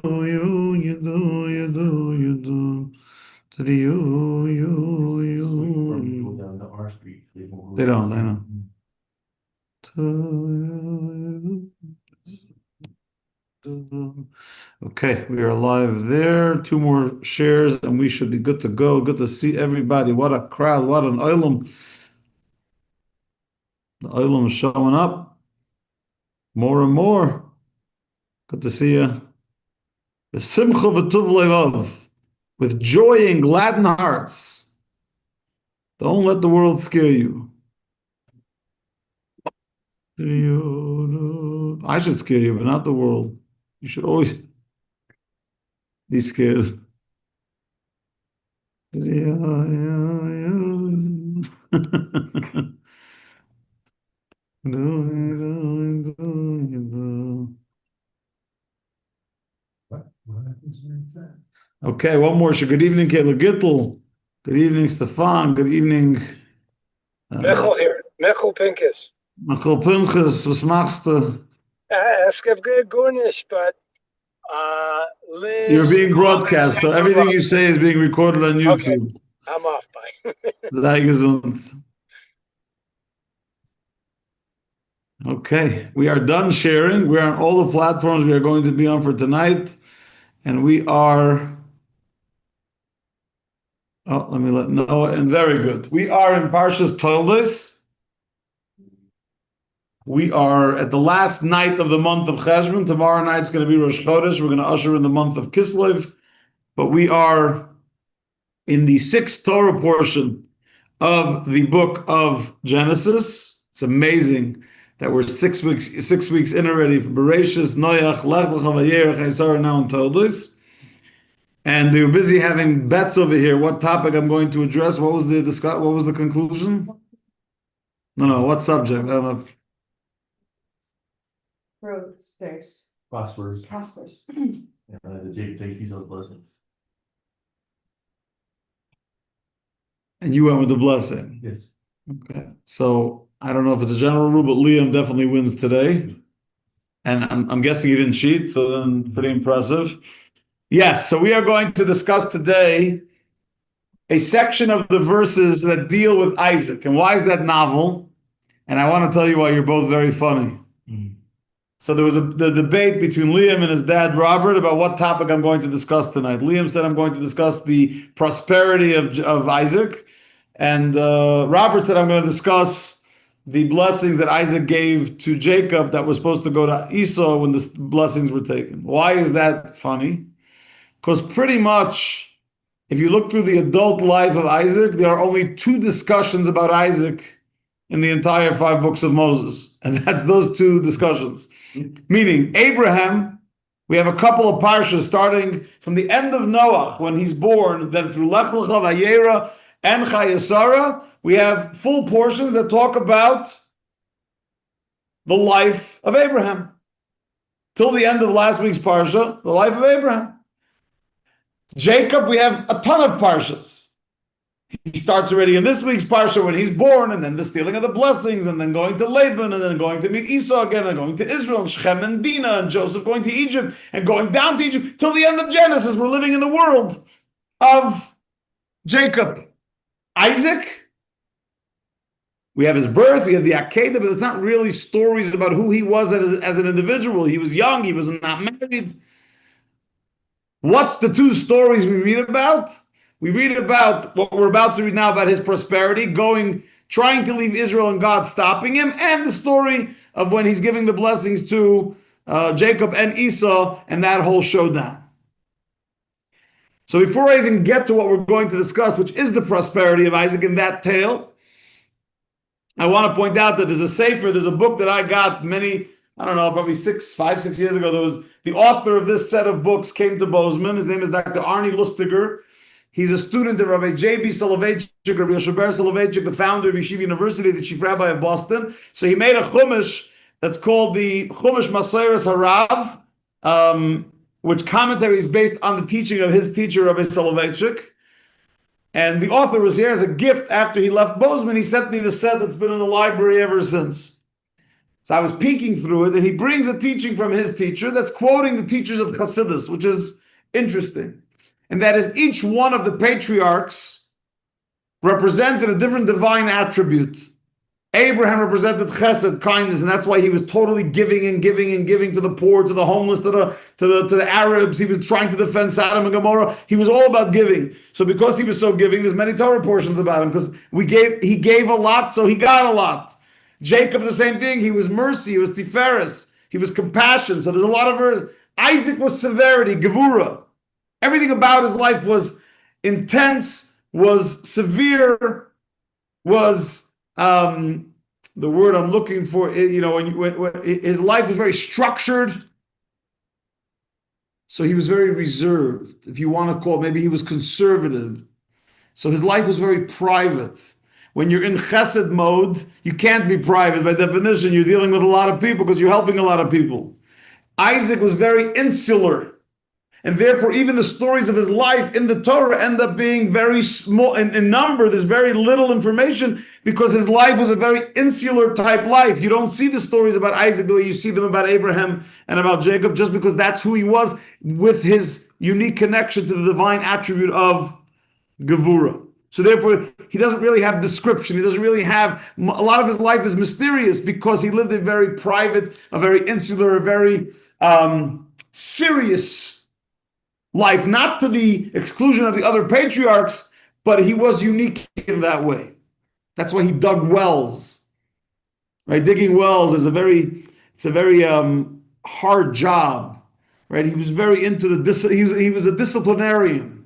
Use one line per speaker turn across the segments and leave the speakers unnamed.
To the They don't, I know. Okay, we are live there. Two more shares, and we should be good to go. Good to see everybody. What a crowd! What an olam! The olam is showing up more and more. Good to see you. Simcha v'tuv levav, with joy and gladden hearts. Don't let the world scare you. I should scare you, but not the world. You should always be scared. Okay, one more. Good evening, Kayla Gittel. Good evening, Stefan. Good evening.
Michael here. Michael Pincus.
Michael Pincus, was machst du?
Es gibt gut nicht, but Liz...
You're being broadcast, so everything you say is being recorded on YouTube.
Okay, I'm off, bye.
Sei gesund. Okay, we are done sharing. We are on all the platforms we are going to be on for tonight. And we are... Oh, let me let Noah in. Very good. We are in Parshas Toldos. We are at the last night of the month of Cheshvan. Tomorrow night's going to be Rosh Chodesh. We're going to usher in the month of Kislev. But we are in the sixth Torah portion of the book of Genesis. It's amazing that we're 6 weeks in already from Bereshis, Noach, Lech Lecha Vayera, Chaisar, now in Toldos. And they were busy having bets over here. What topic I'm going to address? What was the conclusion? No. What subject? I don't know.
Road space.
Phosphorus. The Jacob takes these blessings.
And you went with the blessing.
Yes.
Okay. So I don't know if it's a general rule, but Liam definitely wins today. And I'm guessing he didn't cheat, so then pretty impressive. Yes, so we are going to discuss today a section of the verses that deal with Isaac. And why is that novel? And I want to tell you why you're both very funny. So there was the debate between Liam and his dad, Robert, about what topic I'm going to discuss tonight. Liam said I'm going to discuss the prosperity of Isaac. And Robert said I'm going to discuss the blessings that Isaac gave to Jacob that were supposed to go to Esau when the blessings were taken. Why is that funny? Because pretty much, if you look through the adult life of Isaac, there are only 2 discussions about Isaac in the entire 5 books of Moses. And that's those 2 discussions. Meaning, Abraham, we have a couple of parshas starting from the end of Noah, when he's born, then through Lech Lecha Vayera and Chayesara, we have full portions that talk about the life of Abraham. Till the end of last week's parsha, the life of Abraham. Jacob, we have a ton of parshas. He starts already in this week's parsha when he's born, and then the stealing of the blessings, and then going to Laban, and then going to meet Esau again, and going to Israel, and Shechem and Dinah, and Joseph going to Egypt, and going down to Egypt, till the end of Genesis. We're living in the world of Jacob. Isaac, we have his birth, we have the Akedah, but it's not really stories about who he was as an individual. He was young, he was not married. What's the 2 stories we read about? We read about what we're about to read now about his prosperity, trying to leave Israel and God stopping him, and the story of when he's giving the blessings to Jacob and Esau and that whole showdown. So before I even get to what we're going to discuss, which is the prosperity of Isaac in that tale, I want to point out that there's a book that I got probably 5-6 years ago. There was the author of this set of books came to Bozeman. His name is Dr. Arnie Lustiger. He's a student of Rabbi J.B. Soloveitchik, Rabbi Yoshe Ber Soloveitchik, the founder of Yeshiva University, the chief rabbi of Boston. So he made a chumash that's called the Chumash Maseiras Harav, which commentary is based on the teaching of his teacher, Rabbi Soloveitchik. And the author was here as a gift after he left Bozeman. He sent me the set that's been in the library ever since. So I was peeking through it, and he brings a teaching from his teacher that's quoting the teachers of Chassidus, which is interesting. And that is each one of the patriarchs represented a different divine attribute. Abraham represented chesed, kindness, and that's why he was totally giving and giving and giving to the poor, to the homeless, to the Arabs. He was trying to defend Sodom and Gomorrah. He was all about giving. So because he was so giving, there's many Torah portions about him, because he gave a lot, so he got a lot. Jacob's the same thing. He was mercy, he was tiferes, he was compassion. So there's a lot of Isaac was severity, gevura. Everything about his life was intense, was severe, was the word I'm looking for, when his life was very structured. So he was very reserved, if you want to call it. Maybe he was conservative. So his life was very private. When you're in chesed mode, you can't be private. By definition, you're dealing with a lot of people because you're helping a lot of people. Isaac was very insular. And therefore, even the stories of his life in the Torah end up being very small in number. There's very little information because his life was a very insular type life. You don't see the stories about Isaac the way you see them about Abraham and about Jacob, just because that's who he was, with his unique connection to the divine attribute of Gevura. So therefore, he doesn't really have description. He doesn't really have, a lot of his life is mysterious because he lived a very private, a very insular, a very serious life, not to the exclusion of the other patriarchs, but he was unique in that way. That's why he dug wells. Right? Digging wells is a very hard job. Right? He was very into he was a disciplinarian.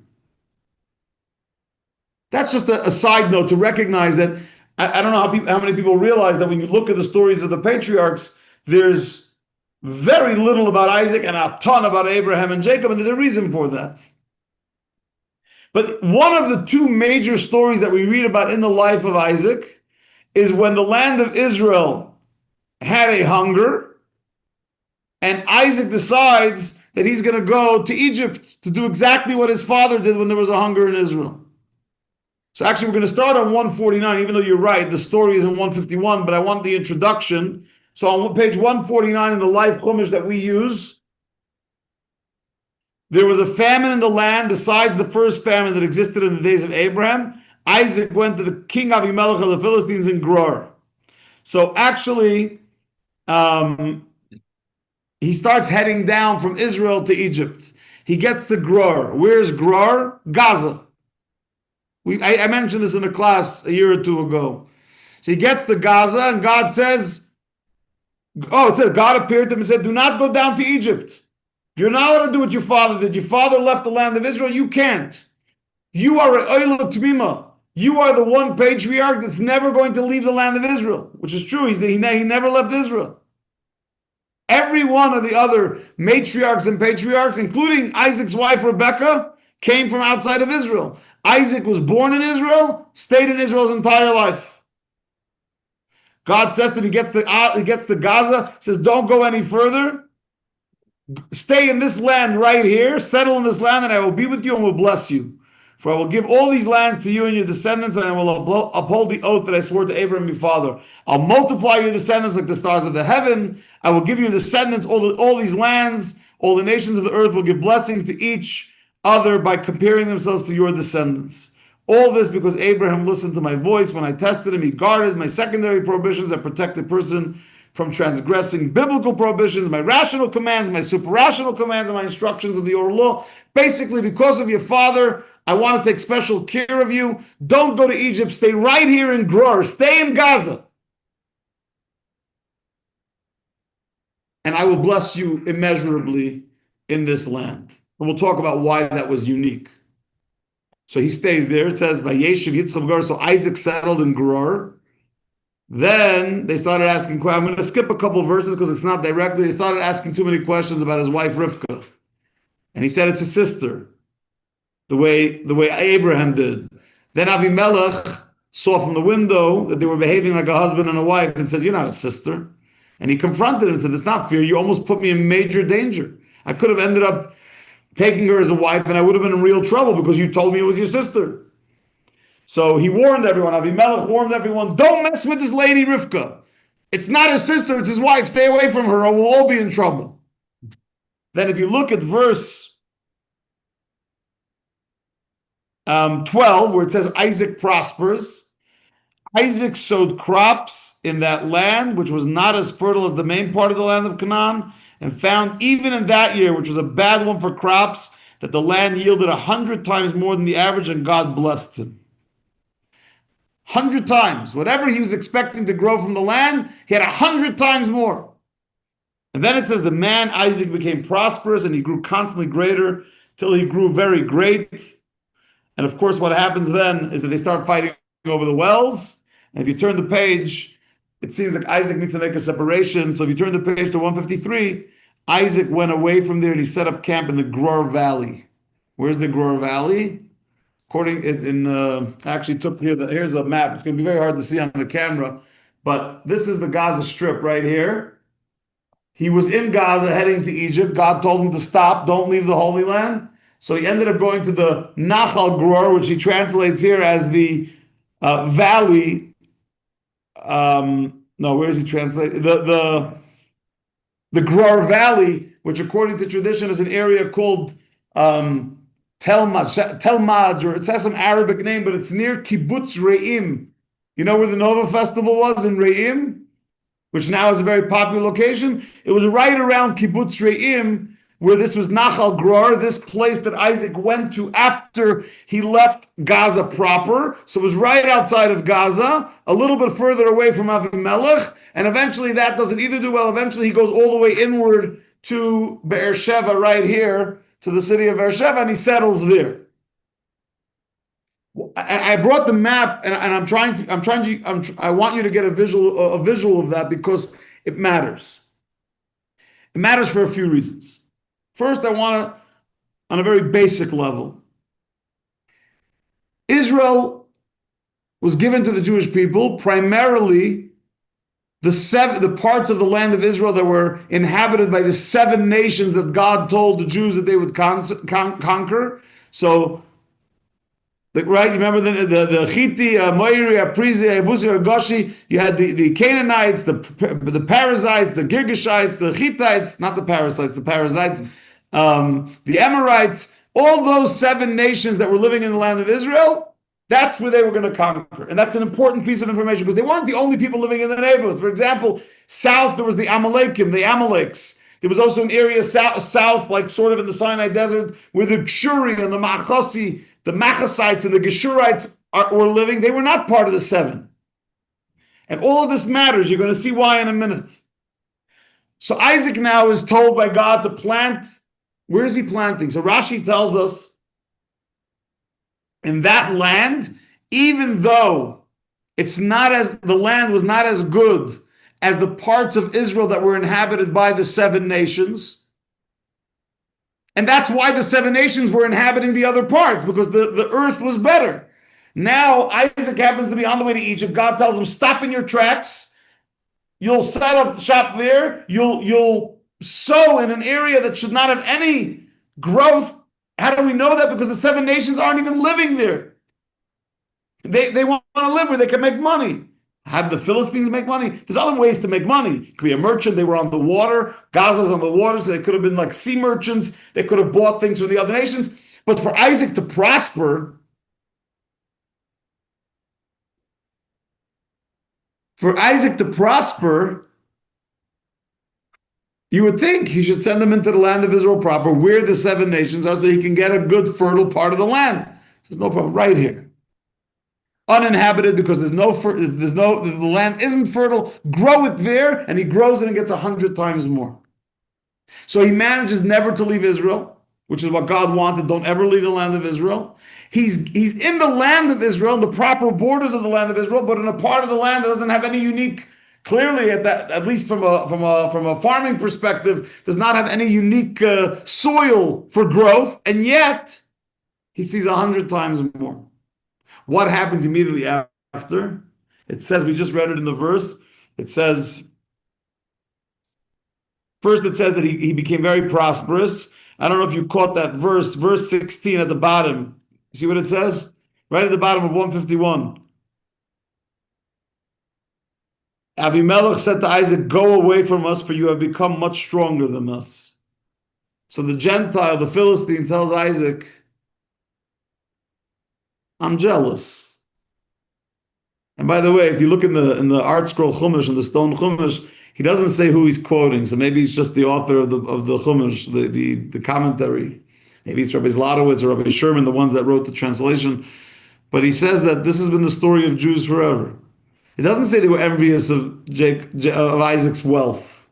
That's just a side note to recognize that I don't know how many people realize that when you look at the stories of the patriarchs, there's very little about Isaac and a ton about Abraham and Jacob, and there's a reason for that. But one of the two major stories that we read about in the life of Isaac is when the land of Israel had a hunger, and Isaac decides that he's going to go to Egypt to do exactly what his father did when there was a hunger in Israel. So actually, we're going to start on 149, even though you're right, the story is in 151, but I want the introduction. So on page 149 in the Life Chumash that we use, there was a famine in the land besides the first famine that existed in the days of Abraham. Isaac went to the king Avimelech of the Philistines in Gerar. So actually, he starts heading down from Israel to Egypt. He gets to Gerar. Where's Gerar? Gaza. I mentioned this in a class a year or two ago. So he gets to Gaza, and God says, it says God appeared to him and said, do not go down to Egypt. You're not allowed to do what your father did. Your father left the land of Israel. You can't. You are an Oila Tmima. You are the one patriarch that's never going to leave the land of Israel, which is true. He never left Israel. Every one of the other matriarchs and patriarchs, including Isaac's wife Rebekah, came from outside of Israel. Isaac was born in Israel, stayed in Israel his entire life. God says that he gets to Gaza, says, don't go any further. Stay in this land right here, settle in this land, and I will be with you and will bless you. For I will give all these lands to you and your descendants, and I will uphold the oath that I swore to Abraham your father. I'll multiply your descendants like the stars of the heaven. I will give you descendants, all these lands, all the nations of the earth will give blessings to each other by comparing themselves to your descendants. All this because Abraham listened to my voice when I tested him. He guarded my secondary prohibitions that protect the person from transgressing biblical prohibitions, my rational commands, my super-rational commands, and my instructions of the oral law. Basically, because of your father, I want to take special care of you. Don't go to Egypt. Stay right here in Gerar. Stay in Gaza. And I will bless you immeasurably in this land. And we'll talk about why that was unique. So he stays there. It says, Vayeshev Yitzchak Gerar. So Isaac settled in Gerar. Then they started asking, I'm going to skip a couple verses because it's not directly. They started asking too many questions about his wife Rivka. And he said it's his sister, the way Abraham did. Then Avimelech saw from the window that they were behaving like a husband and a wife and said, you're not a sister. And he confronted him and said, it's not fair. You almost put me in major danger. I could have ended up taking her as a wife and I would have been in real trouble because you told me it was your sister. So he warned everyone. Avimelech warned everyone, don't mess with this lady Rivka. It's not his sister, it's his wife. Stay away from her, or we'll all be in trouble. Then if you look at verse 12, where it says Isaac prospers, Isaac sowed crops in that land, which was not as fertile as the main part of the land of Canaan, and found even in that year, which was a bad one for crops, that the land yielded 100 times more than the average, and God blessed him. 100 times. Whatever he was expecting to grow from the land, he had 100 times more. And then it says the man Isaac became prosperous, and he grew constantly greater till he grew very great. And of course, what happens then is that they start fighting over the wells. And if you turn the page, it seems like Isaac needs to make a separation. So if you turn the page to 153, Isaac went away from there and he set up camp in the Gror Valley. Where's the Gror Valley? According actually took here's a map. It's going to be very hard to see on the camera, but this is the Gaza Strip right here. He was in Gaza heading to Egypt. God told him to stop, don't leave the Holy Land. So he ended up going to the Nachal Gror, which he translates here as the valley. No, where is he translated? The Gror Valley, which according to tradition is an area called Telmaj, or it has some Arabic name, but it's near Kibbutz Re'im. You know where the Nova Festival was in Re'im, which now is a very popular location? It was right around Kibbutz Re'im, where this was Nachal Gror, this place that Isaac went to after he left Gaza proper. So it was right outside of Gaza, a little bit further away from Avimelech, and eventually that doesn't either do well. Eventually he goes all the way inward to Beersheba right here, to the city of Beersheba, and he settles there. I brought the map, and I want you to get a visual of that because it matters. It matters for a few reasons. First, I want to, on a very basic level, Israel was given to the Jewish people primarily the parts of the land of Israel that were inhabited by the 7 nations that God told the Jews that they would conquer. So, right, you remember the Chiti, Moiri, Aprizi, Abusi, Goshi. You had the Canaanites, the Perizzites, the Girgashites, the Hittites, not the parasites, the Perizzites, the Amorites. All those 7 nations that were living in the land of Israel, that's where they were going to conquer. And that's an important piece of information because they weren't the only people living in the neighborhood. For example, south, there was the Amalekim, the Amaleks. There was also an area south, like sort of in the Sinai Desert, where the Geshuri and the Machasi, the Machasites and the Geshurites were living. They were not part of the 7. And all of this matters. You're going to see why in a minute. So Isaac now is told by God to plant. Where is he planting? So Rashi tells us, in that land, even though the land was not as good as the parts of Israel that were inhabited by the 7 nations. And that's why the 7 nations were inhabiting the other parts, because the earth was better. Now, Isaac happens to be on the way to Egypt. God tells him, stop in your tracks. You'll set up shop there. You'll sow in an area that should not have any growth. How do we know that? Because the 7 nations aren't even living there. They want to live where they can make money. How did the Philistines make money? There's other ways to make money. It could be a merchant. They were on the water. Gaza's on the water, so they could have been like sea merchants. They could have bought things from the other nations. But for Isaac to prosper, you would think he should send them into the land of Israel proper, where the 7 nations are, so he can get a good, fertile part of the land. There's no problem right here. Uninhabited because the land isn't fertile. Grow it there, and he grows it and gets 100 times more. So he manages never to leave Israel, which is what God wanted. Don't ever leave the land of Israel. He's in the land of Israel, in the proper borders of the land of Israel, but in a part of the land that doesn't have any unique. Clearly, at least from a farming perspective, does not have any unique soil for growth, and yet he sees 100 times more. What happens immediately after? It says, we just read it in the verse. It says, first it says that he became very prosperous. I don't know if you caught that verse 16 at the bottom. You see what it says? Right at the bottom of 151. Avimelech said to Isaac, "Go away from us, for you have become much stronger than us." So the Gentile, the Philistine, tells Isaac, "I'm jealous." And by the way, if you look in the Art Scroll Chumash and the Stone Chumash, he doesn't say who he's quoting. So maybe he's just the author of the Chumash, the commentary. Maybe it's Rabbi Zlotowitz or Rabbi Sherman, the ones that wrote the translation. But he says that this has been the story of Jews forever. It doesn't say they were envious of Isaac's wealth.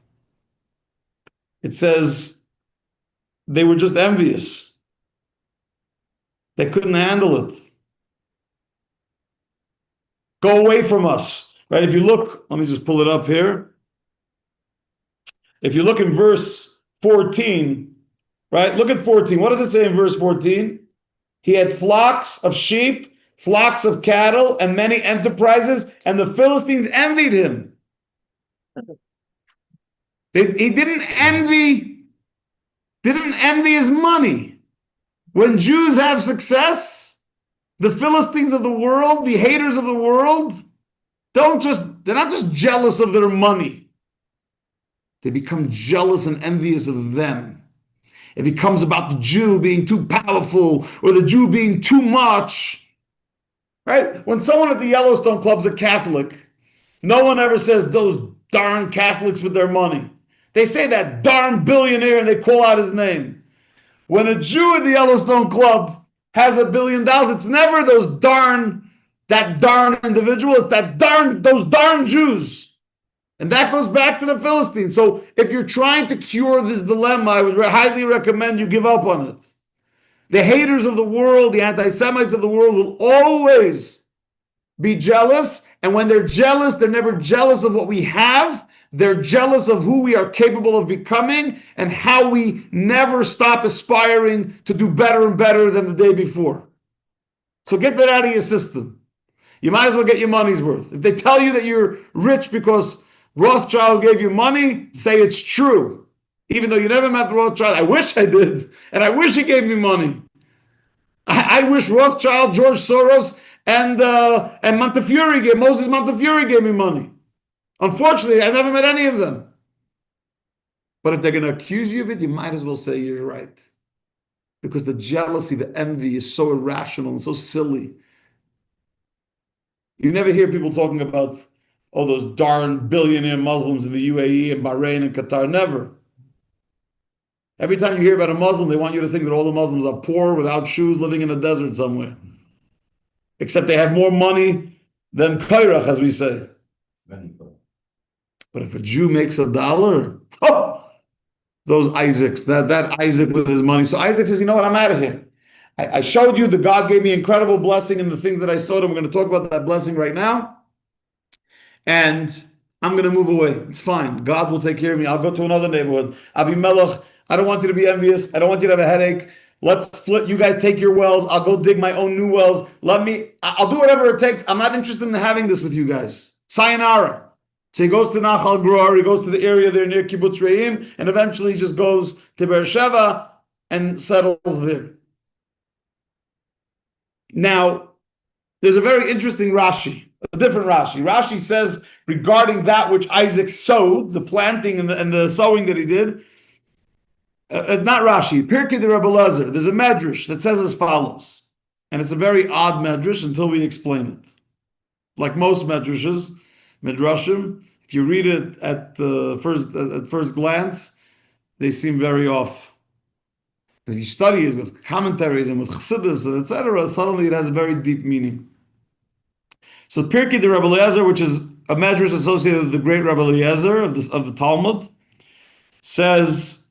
It says they were just envious. They couldn't handle it. Go away from us. Right? If you look, let me just pull it up here. If you look in verse 14, right? Look at 14. What does it say in verse 14? He had flocks of sheep, flocks of cattle, and many enterprises, and the Philistines envied him. He didn't envy his money. When Jews have success, the Philistines of the world, the haters of the world, they're not just jealous of their money. They become jealous and envious of them. It becomes about the Jew being too powerful or the Jew being too much. Right? When someone at the Yellowstone Club's a Catholic, no one ever says those darn Catholics with their money. They say that darn billionaire and they call out his name. When a Jew at the Yellowstone Club has $1 billion, it's never that darn individual, it's those darn Jews. And that goes back to the Philistines. So if you're trying to cure this dilemma, I would highly recommend you give up on it. The haters of the world, the anti-Semites of the world will always be jealous. And when they're jealous, they're never jealous of what we have. They're jealous of who we are capable of becoming and how we never stop aspiring to do better and better than the day before. So get that out of your system. You might as well get your money's worth. If they tell you that you're rich because Rothschild gave you money, say it's true. Even though you never met Rothschild, I wish I did. And I wish he gave me money. I wish Rothschild, George Soros, and Montefiore Moses Montefiore gave me money. Unfortunately, I never met any of them. But if they're going to accuse you of it, you might as well say you're right. Because the jealousy, the envy is so irrational and so silly. You never hear people talking about all those darn billionaire Muslims in the UAE and Bahrain and Qatar. Never. Every time you hear about a Muslim, they want you to think that all the Muslims are poor, without shoes, living in a desert somewhere. Except they have more money than Kairach, as we say. But if a Jew makes $1, those Isaacs, that Isaac with his money. So Isaac says, you know what, I'm out of here. I showed you that God gave me incredible blessing and the things that I sowed. And we're going to talk about that blessing right now. And I'm going to move away. It's fine. God will take care of me. I'll go to another neighborhood. Avimelech, I don't want you to be envious. I don't want you to have a headache. Let's split. You guys take your wells. I'll go dig my own new wells. I'll do whatever it takes. I'm not interested in having this with you guys. Sayonara. So he goes to Nachal Gror, he goes to the area there near Kibbutz Re'im, and eventually he just goes to Beersheba and settles there. Now, there's a very interesting Rashi, a different Rashi. Rashi says regarding that which Isaac sowed, the planting and the sowing that he did, not Rashi, Pirkei de Rebbe Lezer, there's a medrash that says as follows, and it's a very odd medrash until we explain it. Like most medrashes, Midrashim, if you read it at first glance, they seem very off. But if you study it with commentaries and with Chassidus and etc., suddenly it has a very deep meaning. So Pirkei de Rebbe Eliezer, which is a medrash associated with the great Rebbe Eliezer of the Talmud, says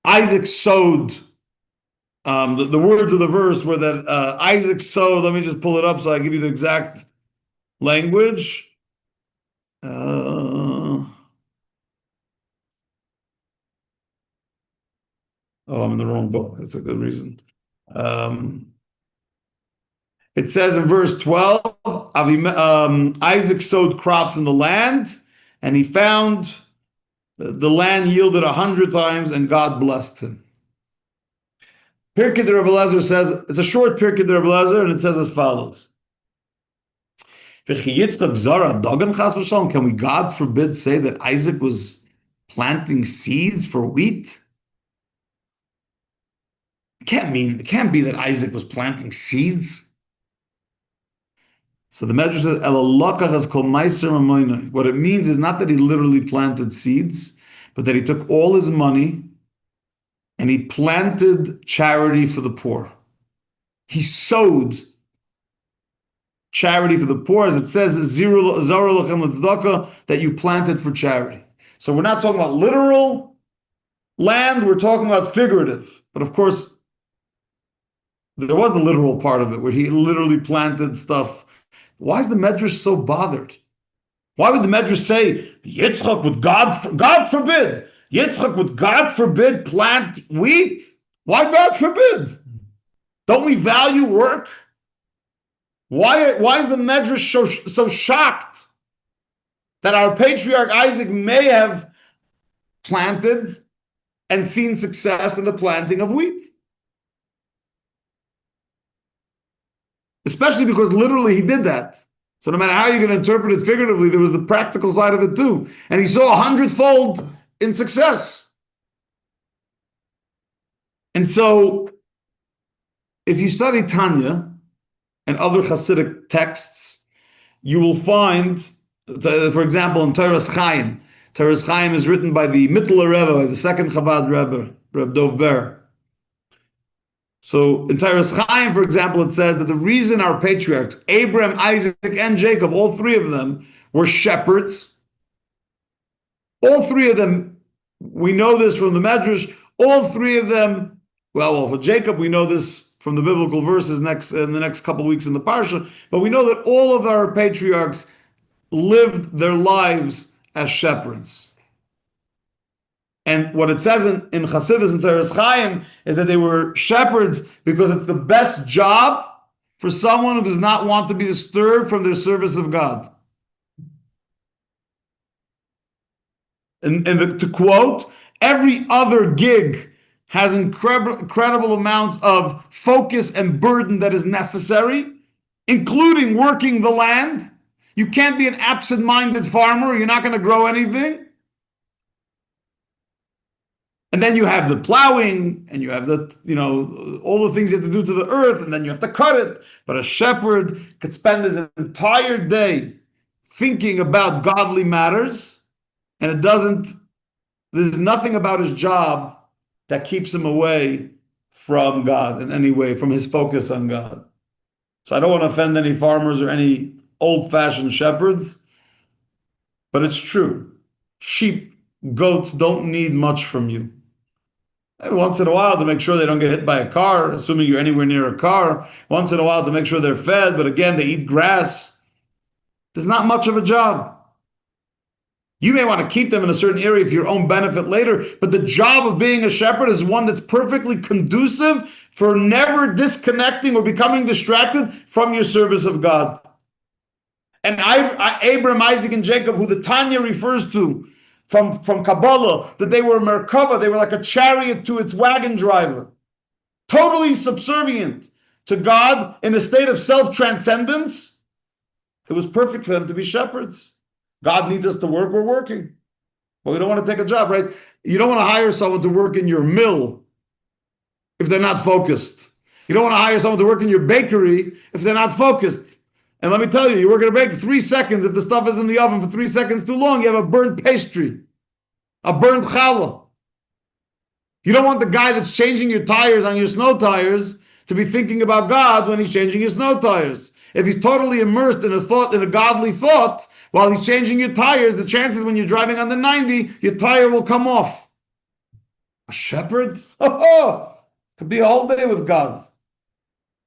Isaac sowed. The words of the verse were that Isaac sowed. Let me just pull it up so I give you the exact language. I'm in the wrong book. That's a good reason. It says in verse 12, Isaac sowed crops in the land, and he found the land yielded 100 times, and God blessed him. Pirkei de Rebbe Lezer says, it's a short Pirkei de Rebbe Lezer, and it says as follows. Can we, God forbid, say that Isaac was planting seeds for wheat? It can't be that Isaac was planting seeds. So the Medrash says, what it means is not that he literally planted seeds, but that he took all his money and he planted charity for the poor. He sowed charity for the poor, as it says, that you planted for charity. So we're not talking about literal land, we're talking about figurative. But of course, there was the literal part of it where he literally planted stuff. Why is the Medrash so bothered? Why would the Medrash say, Yitzchak would God forbid, Yitzchak would God forbid plant wheat? Why God forbid? Don't we value work? Why is the Medrash so shocked that our patriarch Isaac may have planted and seen success in the planting of wheat? Especially because literally he did that. So no matter how you're going to interpret it figuratively, there was the practical side of it too. And he saw 100-fold in success. And so, if you study Tanya and other Hasidic texts, you will find, for example, in Toras Chaim. Toras Chaim is written by the Mittler Rebbe, by the second Chabad Rebbe, Reb Dov Ber. So in Toras Chaim, for example, it says that the reason our patriarchs, Abraham, Isaac, and Jacob, all three of them, were shepherds. All three of them, we know this from the Medrash, all three of them, well, for Jacob, we know this from the biblical verses in the next couple of weeks in the Parsha, but we know that all of our patriarchs lived their lives as shepherds. And what it says in Chassidus and Toras Chaim is that they were shepherds because it's the best job for someone who does not want to be disturbed from their service of God. And to quote, every other gig has incredible amounts of focus and burden that is necessary, including working the land. You can't be an absent-minded farmer. You're not going to grow anything. And then you have the plowing, and you have all the things you have to do to the earth, and then you have to cut it. But a shepherd could spend his entire day thinking about godly matters, and there's nothing about his job that keeps him away from God in any way, from his focus on God. So I don't want to offend any farmers or any old-fashioned shepherds, but it's true. Sheep, goats don't need much from you. Every once in a while to make sure they don't get hit by a car, assuming you're anywhere near a car. Once in a while to make sure they're fed, but again, they eat grass. There's not much of a job. You may want to keep them in a certain area for your own benefit later, but the job of being a shepherd is one that's perfectly conducive for never disconnecting or becoming distracted from your service of God. And Abraham, Isaac, and Jacob, who the Tanya refers to, from Kabbalah, that they were Merkava, they were like a chariot to its wagon driver, totally subservient to God in a state of self-transcendence. It was perfect for them to be shepherds. God needs us to work, we're working. But we don't want to take a job, right? You don't want to hire someone to work in your mill if they're not focused. You don't want to hire someone to work in your bakery if they're not focused. And let me tell you, you work in a bakery 3 seconds, if the stuff is in the oven for 3 seconds too long, you have a burnt pastry, a burnt challah. You don't want the guy that's changing your tires on your snow tires to be thinking about God when he's changing your snow tires. If he's totally immersed in a godly thought, while he's changing your tires, the chances when you're driving on the 90, your tire will come off. A shepherd? Could be a whole day with God.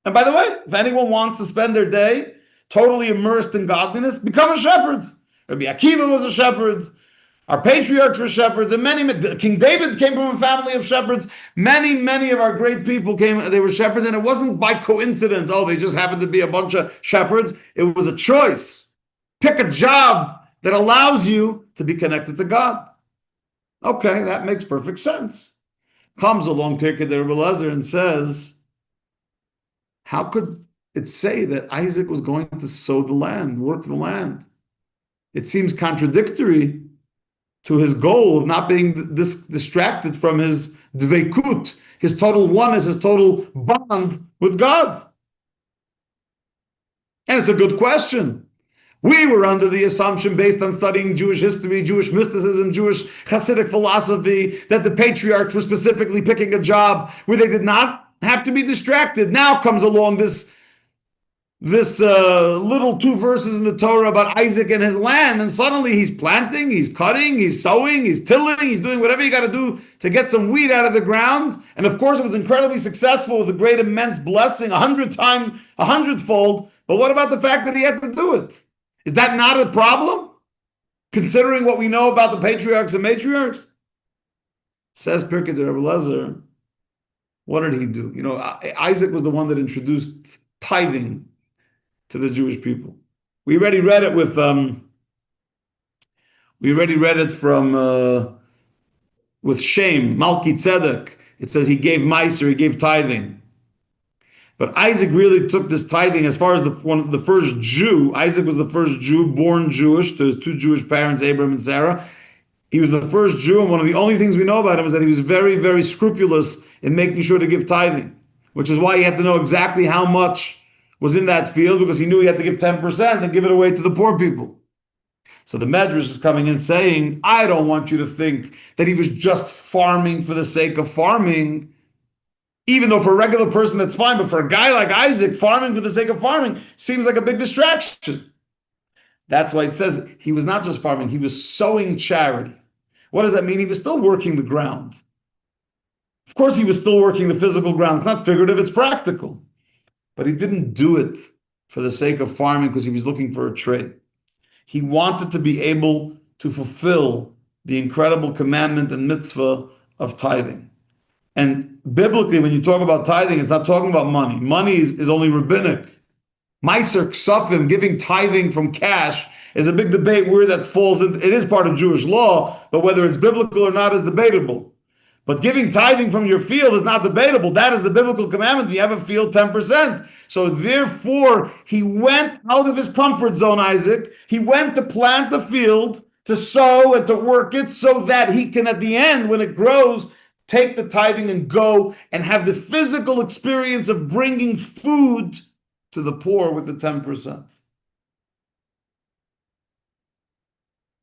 And by the way, if anyone wants to spend their day totally immersed in godliness, become a shepherd. Rabbi Akiva was a shepherd. Our patriarchs were shepherds, and King David came from a family of shepherds. Many of our great people they were shepherds, and it wasn't by coincidence. Oh, they just happened to be a bunch of shepherds. It was a choice. Pick a job that allows you to be connected to God. Okay, that makes perfect sense. Comes along Pirkei Rebbe Eliezer and says, how could it say that Isaac was going to sow the land, work the land? It seems contradictory to his goal of not being distracted from his dveikut, his total oneness, his total bond with God. And it's a good question. We were under the assumption, based on studying Jewish history, Jewish mysticism, Jewish Hasidic philosophy, that the patriarchs were specifically picking a job where they did not have to be distracted. Now comes along this little 2 verses in the Torah about Isaac and his land, and suddenly he's planting, he's cutting, he's sowing, he's tilling, he's doing whatever you got to do to get some wheat out of the ground. And of course, it was incredibly successful with a great immense blessing, 100-fold. But what about the fact that he had to do it? Is that not a problem, considering what we know about the patriarchs and matriarchs? Says Pirkei de Rebbe Lezer, what did he do? You know, Isaac was the one that introduced tithing to the Jewish people. We already read it from with Shem, Malki Tzedek. It says he gave Meiser, he gave tithing. But Isaac really took this tithing as far as the first Jew. Isaac was the first Jew born Jewish to his 2 Jewish parents, Abraham and Sarah. He was the first Jew, and one of the only things we know about him is that he was very, very scrupulous in making sure to give tithing, which is why he had to know exactly how much was in that field, because he knew he had to give 10% and give it away to the poor people. So the Medrash is coming in saying, I don't want you to think that he was just farming for the sake of farming, even though for a regular person that's fine, but for a guy like Isaac, farming for the sake of farming seems like a big distraction. That's why it says he was not just farming, he was sowing charity. What does that mean? He was still working the ground. Of course, he was still working the physical ground. It's not figurative, it's practical. But he didn't do it for the sake of farming because he was looking for a trade. He wanted to be able to fulfill the incredible commandment and mitzvah of tithing. And biblically, when you talk about tithing, it's not talking about money. Money is only rabbinic. Meiser ksafim, giving tithing from cash, is a big debate where that falls in. It is part of Jewish law, but whether it's biblical or not is debatable. But giving tithing from your field is not debatable. That is the biblical commandment. You have a field, 10%. So therefore, he went out of his comfort zone, Isaac. He went to plant the field, to sow and to work it so that he can, at the end, when it grows, take the tithing and go and have the physical experience of bringing food to the poor with the 10%.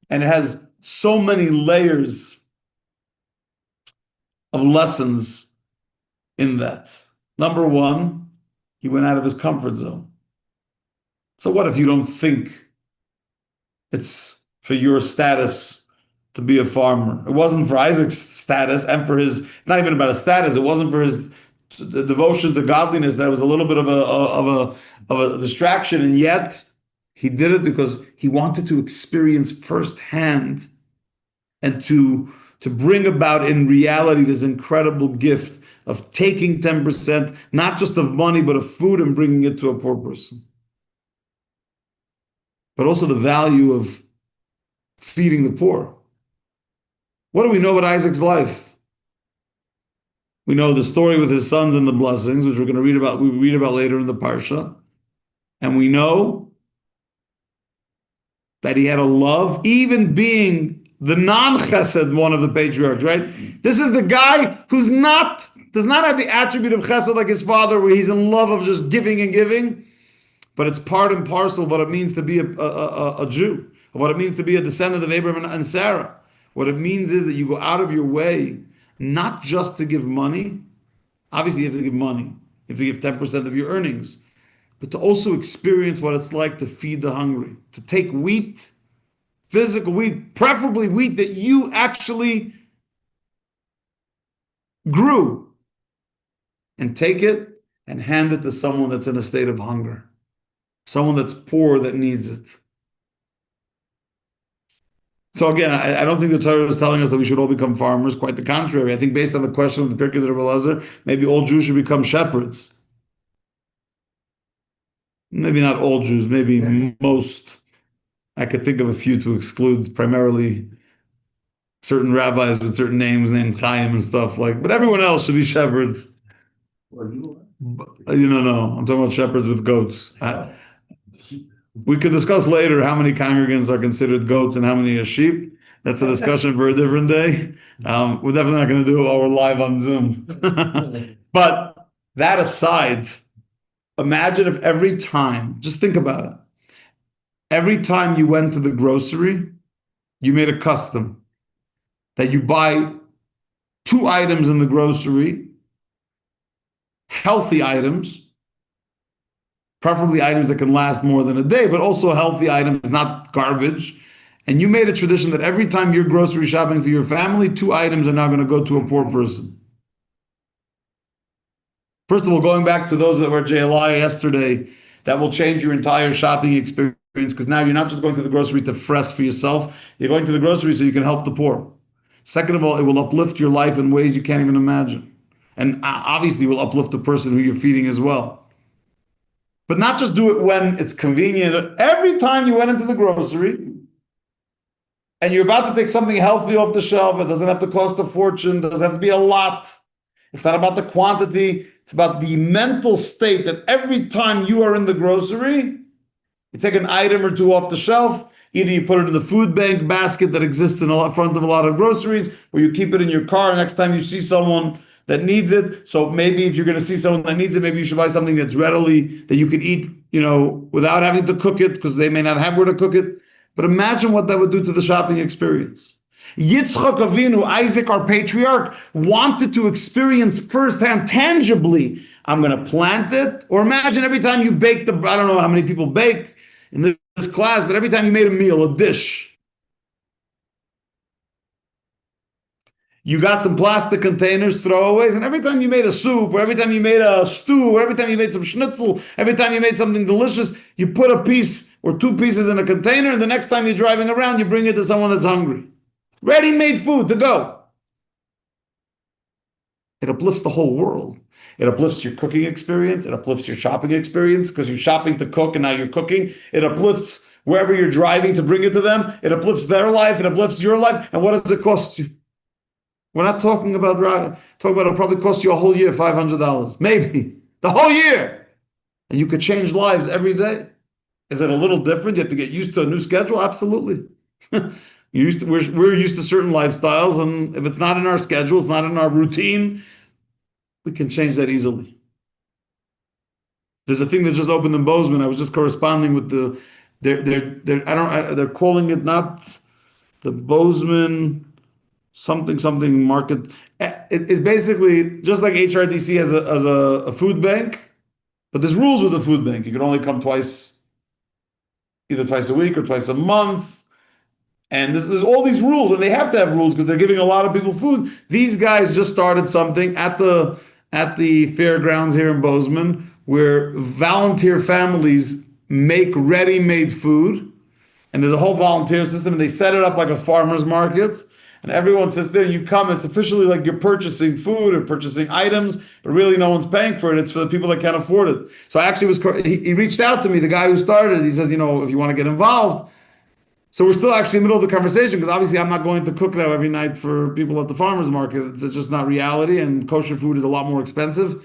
And it has so many layers of lessons in that. Number one, he went out of his comfort zone. So what if you don't think it's for your status to be a farmer? It wasn't for Isaac's status and for his, not even about his status, it wasn't for his devotion to godliness. That was a little bit of a distraction, and yet he did it because he wanted to experience firsthand and to bring about in reality this incredible gift of taking 10%, not just of money, but of food, and bringing it to a poor person. But also the value of feeding the poor. What do we know about Isaac's life? We know the story with his sons and the blessings, which we're going to read about. We read about later in the parsha, and we know that he had a love, even being the non-chesed one of the patriarchs. Right? This is the guy who's does not have the attribute of chesed like his father, where he's in love of just giving and giving. But it's part and parcel of what it means to be a Jew, of what it means to be a descendant of Abraham and Sarah. What it means is that you go out of your way not just to give money. Obviously, you have to give money. You have to give 10% of your earnings. But to also experience what it's like to feed the hungry. To take wheat, physical wheat, preferably wheat that you actually grew, and take it and hand it to someone that's in a state of hunger. Someone that's poor that needs it. So again, I don't think the Torah is telling us that we should all become farmers. Quite the contrary. I think based on the question of the Pirkei de Rebbe Lezer, maybe all Jews should become shepherds. Maybe not all Jews, maybe most. I could think of a few to exclude, primarily certain rabbis with certain names, named Chaim and stuff like. But everyone else should be shepherds. No, I'm talking about shepherds with goats. We could discuss later how many congregants are considered goats and how many are sheep. That's a discussion for a different day. We're definitely not going to do it while we're live on Zoom. But that aside, imagine if every time, just think about it, every time you went to the grocery, you made a custom that you buy 2 items in the grocery, healthy items, preferably items that can last more than a day, but also healthy items, not garbage. And you made a tradition that every time you're grocery shopping for your family, 2 items are now going to go to a poor person. First of all, going back to those that were JLI yesterday, that will change your entire shopping experience because now you're not just going to the grocery to fress for yourself, you're going to the grocery so you can help the poor. Second of all, it will uplift your life in ways you can't even imagine. And obviously will uplift the person who you're feeding as well. But not just do it when it's convenient. Every time you went into the grocery and you're about to take something healthy off the shelf, it doesn't have to cost a fortune, it doesn't have to be a lot. It's not about the quantity, it's about the mental state that every time you are in the grocery, you take an item or 2 off the shelf, either you put it in the food bank basket that exists in front of a lot of groceries, or you keep it in your car next time you see someone that needs it. So maybe if you're going to see someone that needs it, maybe you should buy something that's readily, that you could eat, without having to cook it, because they may not have where to cook it. But imagine what that would do to the shopping experience. Yitzchak Avinu, Isaac, our patriarch, wanted to experience firsthand, tangibly, I'm going to plant it. Or imagine every time you bake I don't know how many people bake in this class, but every time you made a meal, a dish, you got some plastic containers, throwaways, and every time you made a soup, or every time you made a stew, or every time you made some schnitzel, every time you made something delicious, you put a piece or 2 pieces in a container, and the next time you're driving around, you bring it to someone that's hungry. Ready-made food to go. It uplifts the whole world. It uplifts your cooking experience. It uplifts your shopping experience because you're shopping to cook and now you're cooking. It uplifts wherever you're driving to bring it to them. It uplifts their life. It uplifts your life. And what does it cost you? We're not talking about it'll probably cost you a whole year, $500. Maybe. The whole year. And you could change lives every day. Is it a little different? You have to get used to a new schedule? Absolutely. We're used to certain lifestyles, and if it's not in our schedule, it's not in our routine, we can change that easily. There's a thing that just opened in Bozeman. I was just corresponding with they're calling it not the Bozeman something market. It's basically just like HRDC as a food bank, but there's rules with the food bank. You can only come either twice a week or twice a month. And there's all these rules, and they have to have rules because they're giving a lot of people food. These guys just started something at the fairgrounds here in Bozeman where volunteer families make ready-made food, and there's a whole volunteer system, and they set it up like a farmer's market, and everyone sits there, and you come, it's officially like you're purchasing food or purchasing items, but really no one's paying for it. It's for the people that can't afford it. So I actually he reached out to me, the guy who started it. He says, if you want to get involved. So we're still actually in the middle of the conversation because obviously I'm not going to cook now every night for people at the farmer's market. It's just not reality, and kosher food is a lot more expensive.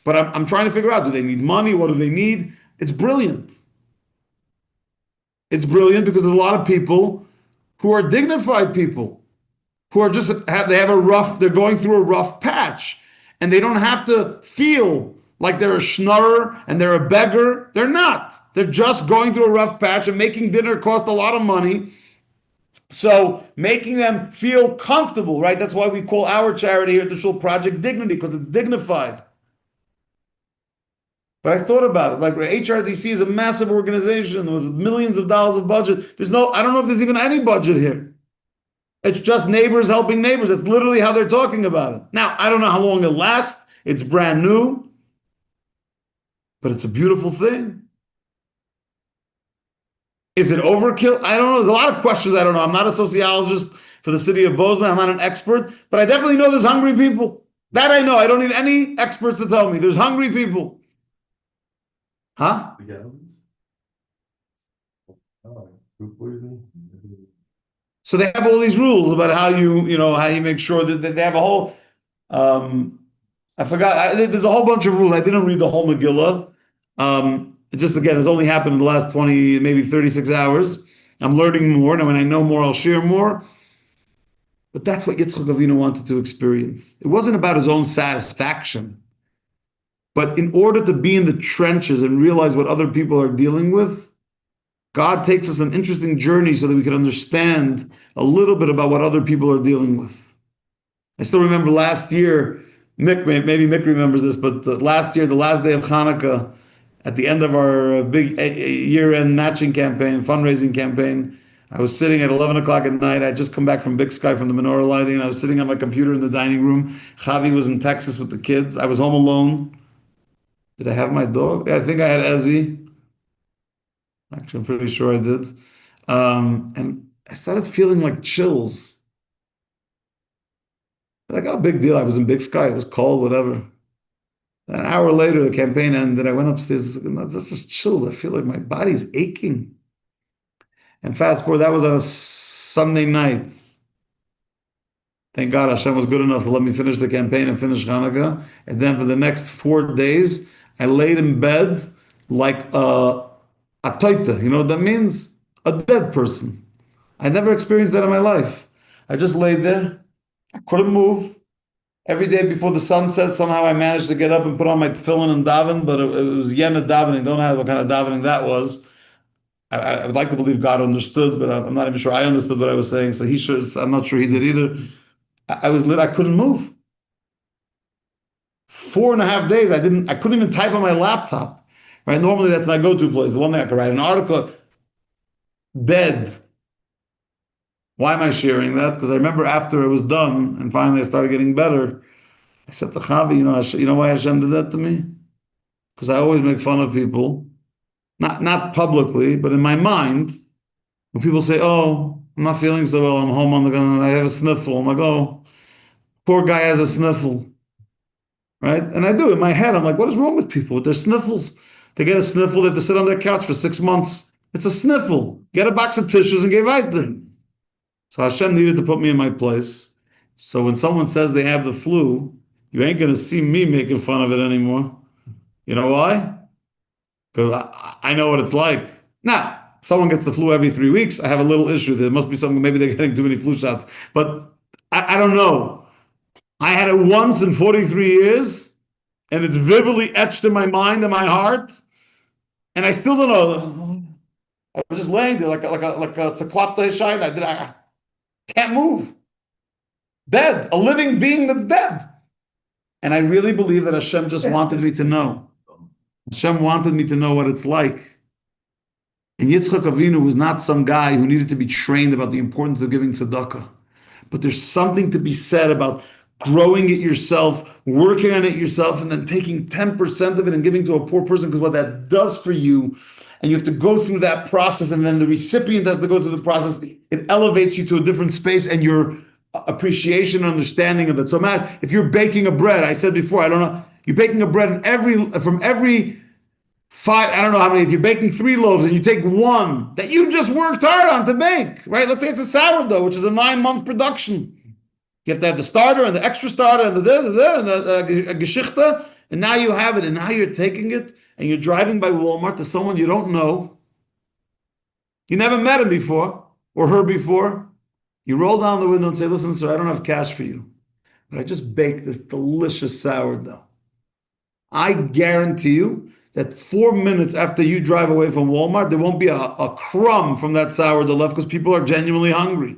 But I'm trying to figure out, do they need money? What do they need? It's brilliant. It's brilliant because there's a lot of people who are dignified people who are they're going through a rough patch, and they don't have to feel like they're a schnorrer and they're a beggar. They're not. They're just going through a rough patch, and making dinner costs a lot of money. So making them feel comfortable, right? That's why we call our charity here at the Shul Project Dignity, because it's dignified. But I thought about it, like HRDC is a massive organization with millions of dollars of budget. I don't know if there's even any budget here. It's just neighbors helping neighbors. That's literally how they're talking about it. Now, I don't know how long it'll last. It's brand new. But it's a beautiful thing. Is it overkill? I don't know. There's a lot of questions I don't know. I'm not a sociologist for the city of Bozeman. I'm not an expert. But I definitely know there's hungry people. That I know. I don't need any experts to tell me. There's hungry people. Huh?
The gallons? Oh, food poisoning?
So they have all these rules about how you make sure that they have a whole, I forgot. There's a whole bunch of rules. I didn't read the whole Megillah. It just again, it's only happened in the last 20, maybe 36 hours. I'm learning more, and when I know more, I'll share more. But that's what Yitzchak Avinu wanted to experience. It wasn't about his own satisfaction, but in order to be in the trenches and realize what other people are dealing with, God takes us on an interesting journey so that we can understand a little bit about what other people are dealing with. I still remember last year, maybe Mick remembers this, but last year, the last day of Hanukkah, at the end of our big year-end matching campaign, fundraising campaign, I was sitting at 11 o'clock at night. I had just come back from Big Sky from the menorah lighting, and I was sitting on my computer in the dining room. Javi was in Texas with the kids. I was home alone. Did I have my dog? Yeah, I think I had Ezzy. Actually, I'm pretty sure I did. And I started feeling like chills. Like, oh, big deal. I was in Big Sky. It was cold, whatever. An hour later, the campaign ended. I went upstairs. I was like, no, that's just chills. I feel like my body's aching. And fast forward, that was on a Sunday night. Thank God Hashem was good enough to let me finish the campaign and finish Hanukkah. And then for the next 4 days, I laid in bed like a toita. You know what that means? A dead person. I never experienced that in my life. I just laid there. I couldn't move. Every day before the sun set, somehow I managed to get up and put on my tefillin and daven, but it was yena davening. Don't know what kind of davening that was. I would like to believe God understood, but I'm not even sure I understood what I was saying. So he should. I'm not sure he did either. I was lit. I couldn't move. 4.5 days. I couldn't even type on my laptop. Right? Normally that's my go-to place. The one thing I could write an article. Dead. Why am I sharing that? Because I remember after it was done and finally I started getting better, I said to Chavi, you know why Hashem did that to me? Because I always make fun of people. Not publicly, but in my mind, when people say, oh, I'm not feeling so well, I'm home I have a sniffle. I'm like, oh, poor guy has a sniffle. Right? And I do. In my head, I'm like, what is wrong with people with their sniffles? They get a sniffle, they have to sit on their couch for 6 months. It's a sniffle. Get a box of tissues and give weiter. So Hashem needed to put me in my place. So when someone says they have the flu, you ain't going to see me making fun of it anymore. You know why? Because I know what it's like. Now, if someone gets the flu every 3 weeks, I have a little issue. There must be something, maybe they're getting too many flu shots. But I don't know. I had it once in 43 years, and it's vividly etched in my mind and my heart. And I still don't know. I was just laying there like a tzaklapta heshayna. I can't move. Dead. A living being that's dead. And I really believe that Hashem just wanted me to know. Hashem wanted me to know what it's like. And Yitzchak Avinu was not some guy who needed to be trained about the importance of giving tzedakah. But there's something to be said about growing it yourself, working on it yourself, and then taking 10% of it and giving to a poor person, because what that does for you, and you have to go through that process, and then the recipient has to go through the process, it elevates you to a different space and your appreciation and understanding of it. So imagine if you're baking a bread, I said before, I don't know, you're baking a bread and from every 5, I don't know how many, if you're baking 3 loaves and you take one that you just worked hard on to make, right? Let's say it's a sourdough, which is a 9-month production. You have to have the starter and the extra starter and the geschichte, and now you have it, and now you're taking it and you're driving by Walmart to someone you don't know. You never met him before or her before. You roll down the window and say, listen, sir, I don't have cash for you, but I just baked this delicious sourdough. I guarantee you that 4 minutes after you drive away from Walmart, there won't be a crumb from that sourdough left because people are genuinely hungry.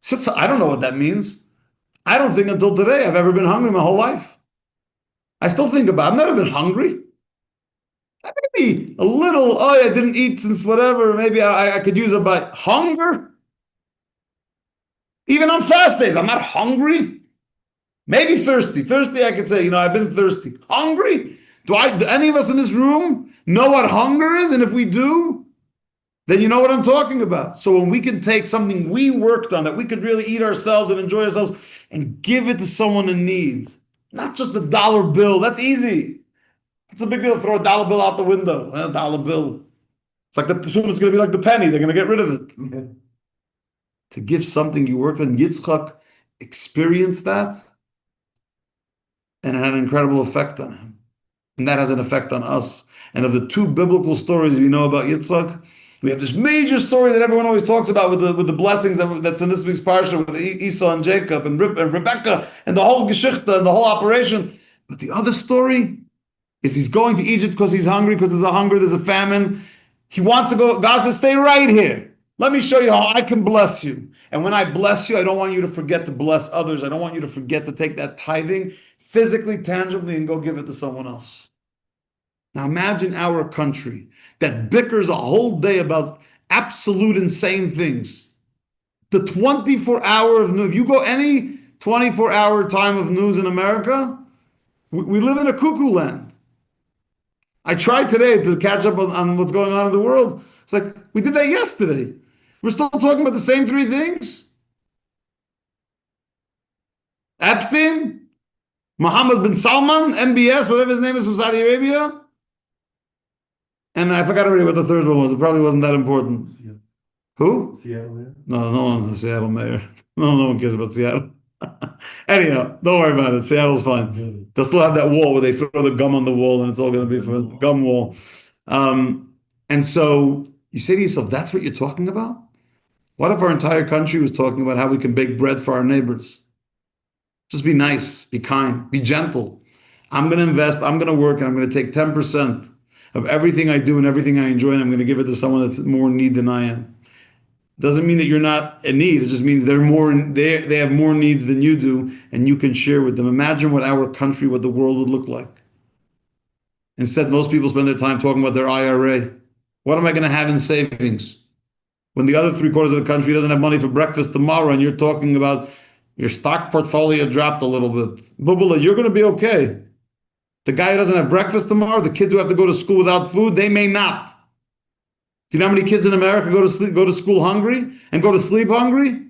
So I don't know what that means. I don't think until today I've ever been hungry my whole life. I still think about it. I've never been hungry. Maybe a little, I didn't eat since whatever. Maybe I could use it, but hunger? Even on fast days, I'm not hungry. Maybe thirsty. Thirsty, I could say, I've been thirsty. Hungry? Do any of us in this room know what hunger is? And if we do, then you know what I'm talking about. So when we can take something we worked on that we could really eat ourselves and enjoy ourselves and give it to someone in need, not just a dollar bill. That's easy. It's a big deal to throw a dollar bill out the window. A dollar bill. It's like assume it's going to be like the penny. They're going to get rid of it. Okay. To give something you worked on. Yitzchak experienced that. And it had an incredible effect on him. And that has an effect on us. And of the two biblical stories we know about Yitzchak, we have this major story that everyone always talks about with the blessings that's in this week's parsha with Esau and Jacob and Rebecca and the whole Geschichte and the whole operation. But the other story is he's going to Egypt because he's hungry, because there's a hunger, there's a famine. He wants to go. God says, stay right here. Let me show you how I can bless you. And when I bless you, I don't want you to forget to bless others. I don't want you to forget to take that tithing physically, tangibly, and go give it to someone else. Now imagine our country that bickers a whole day about absolute insane things. The 24-hour of news, if you go any 24-hour time of news in America, we live in a cuckoo land. I tried today to catch up on what's going on in the world. It's like, we did that yesterday. We're still talking about the same three things. Epstein, Mohammed bin Salman, MBS, whatever his name is, from Saudi Arabia. And I forgot already what the third one was. It probably wasn't that important.
Seattle.
Who?
Seattle, yeah.
No one's a Seattle mayor. No one cares about Seattle. Anyhow, don't worry about it. Seattle's fine. They'll still have that wall where they throw the gum on the wall and it's all going to be for gum wall. And so you say to yourself, that's what you're talking about? What if our entire country was talking about how we can bake bread for our neighbors? Just be nice, be kind, be gentle. I'm going to invest, I'm going to work, and I'm going to take 10% of everything I do and everything I enjoy, and I'm going to give it to someone that's more in need than I am. Doesn't mean that you're not in need. It just means they have more needs than you do, and you can share with them. Imagine what our country, what the world would look like. Instead, most people spend their time talking about their IRA. What am I going to have in savings? When the other 3/4 of the country doesn't have money for breakfast tomorrow, and you're talking about your stock portfolio dropped a little bit. Bubula, you're going to be okay. The guy who doesn't have breakfast tomorrow, the kids who have to go to school without food, they may not. Do you know how many kids in America go to school hungry and go to sleep hungry?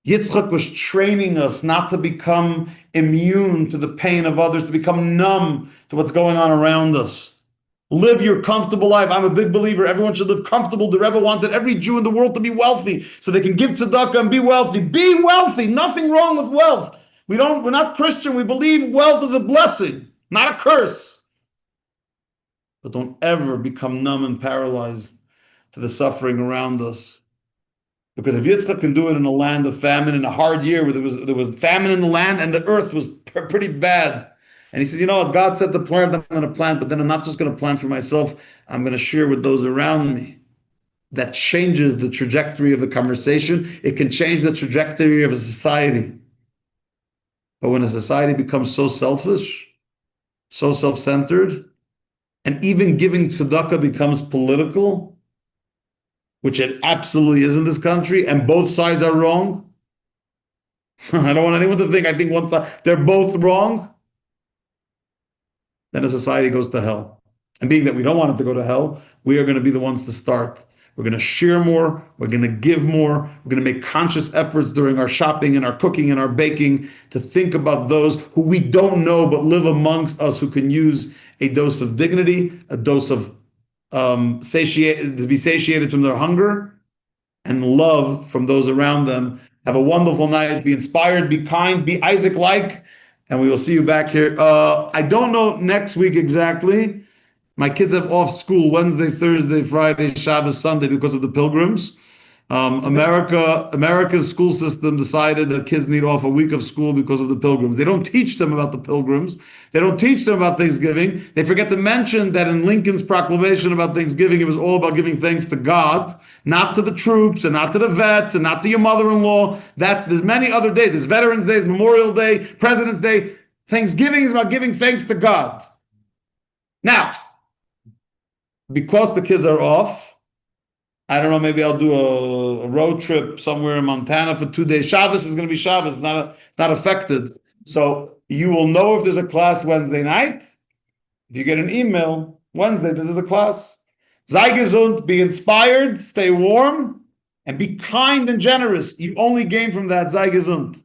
Yitzchak was training us not to become immune to the pain of others, to become numb to what's going on around us. Live your comfortable life. I'm a big believer. Everyone should live comfortable. The Rebbe wanted every Jew in the world to be wealthy so they can give tzedakah and be wealthy. Be wealthy. Nothing wrong with wealth. We're not Christian. We believe wealth is a blessing, not a curse. But don't ever become numb and paralyzed to the suffering around us. Because if Yitzchak can do it in a land of famine, in a hard year where there was famine in the land and the earth was pretty bad. And he said, you know what, God said to plant, I'm going to plant, but then I'm not just going to plant for myself, I'm going to share with those around me. That changes the trajectory of the conversation. It can change the trajectory of a society. But when a society becomes so selfish, so self-centered, and even giving tzedakah becomes political, which it absolutely is in this country, and both sides are wrong. I don't want anyone to think I think one side, they're both wrong. Then a society goes to hell. And being that we don't want it to go to hell, we are going to be the ones to start. We're going to share more. We're going to give more. We're going to make conscious efforts during our shopping and our cooking and our baking to think about those who we don't know but live amongst us, who can use a dose of dignity, a dose of to be satiated from their hunger, and love from those around them. Have a wonderful night. Be inspired. Be kind. Be Isaac-like. And we will see you back here. I don't know next week exactly. My kids have off school Wednesday, Thursday, Friday, Shabbos, Sunday because of the pilgrims. America's school system decided that kids need off a week of school because of the pilgrims. They don't teach them about the pilgrims. They don't teach them about Thanksgiving. They forget to mention that in Lincoln's proclamation about Thanksgiving, it was all about giving thanks to God, not to the troops and not to the vets and not to your mother-in-law. There's many other days. There's Veterans Day, there's Memorial Day, President's Day. Thanksgiving is about giving thanks to God. Now, because the kids are off, I don't know, maybe I'll do a road trip somewhere in Montana for 2 days. Shabbos is going to be Shabbos. It's not affected. So you will know if there's a class Wednesday night. If you get an email Wednesday that there's a class. Sei gesund, be inspired, stay warm, and be kind and generous. You only gain from that. Sei gesund.